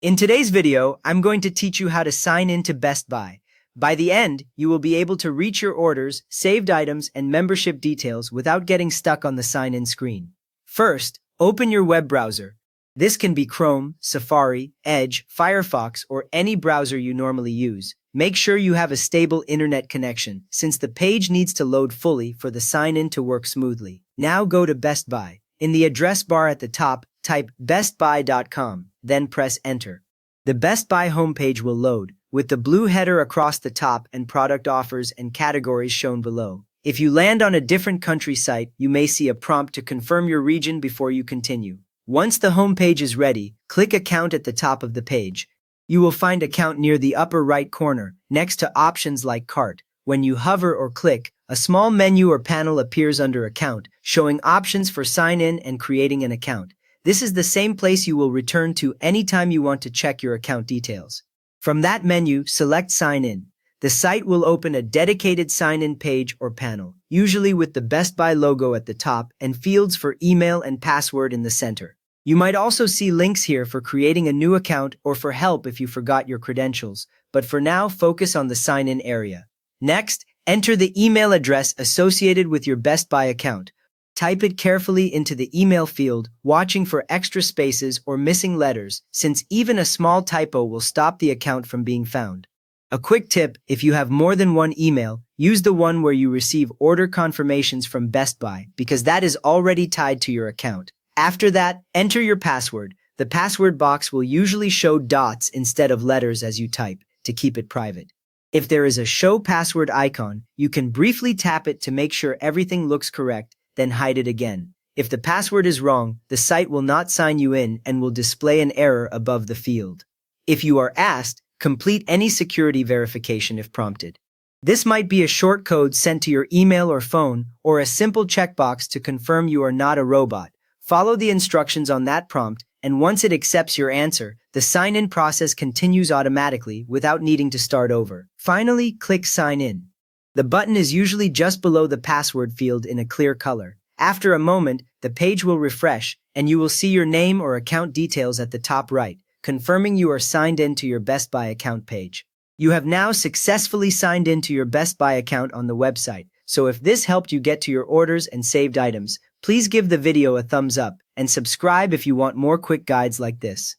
In today's video, I'm going to teach you how to sign into Best Buy. By the end, you will be able to reach your orders, saved items, and membership details without getting stuck on the sign-in screen. First, open your web browser. This can be Chrome, Safari, Edge, Firefox, or any browser you normally use. Make sure you have a stable internet connection, since the page needs to load fully for the sign-in to work smoothly. Now go to Best Buy. In the address bar at the top, type bestbuy.com, then press Enter. The Best Buy homepage will load, with the blue header across the top and product offers and categories shown below. If you land on a different country site, you may see a prompt to confirm your region before you continue. Once the homepage is ready, click Account at the top of the page. You will find Account near the upper right corner, next to options like Cart. When you hover or click, a small menu or panel appears under Account, showing options for sign-in and creating an account. This is the same place you will return to anytime you want to check your account details. From that menu, select Sign In. The site will open a dedicated sign-in page or panel, usually with the Best Buy logo at the top and fields for email and password in the center. You might also see links here for creating a new account or for help if you forgot your credentials, but for now, focus on the sign-in area. Next, enter the email address associated with your Best Buy account. Type it carefully into the email field, watching for extra spaces or missing letters, since even a small typo will stop the account from being found. A quick tip, if you have more than one email, use the one where you receive order confirmations from Best Buy, because that is already tied to your account. After that, enter your password. The password box will usually show dots instead of letters as you type, to keep it private. If there is a Show Password icon, you can briefly tap it to make sure everything looks correct, then hide it again. If the password is wrong, the site will not sign you in and will display an error above the field. If you are asked, complete any security verification if prompted. This might be a short code sent to your email or phone, or a simple checkbox to confirm you are not a robot. Follow the instructions on that prompt, and once it accepts your answer, the sign-in process continues automatically without needing to start over. Finally, click Sign In. The button is usually just below the password field in a clear color. After a moment, the page will refresh, and you will see your name or account details at the top right, confirming you are signed in to your Best Buy account page. You have now successfully signed in to your Best Buy account on the website, so if this helped you get to your orders and saved items, please give the video a thumbs up and subscribe if you want more quick guides like this.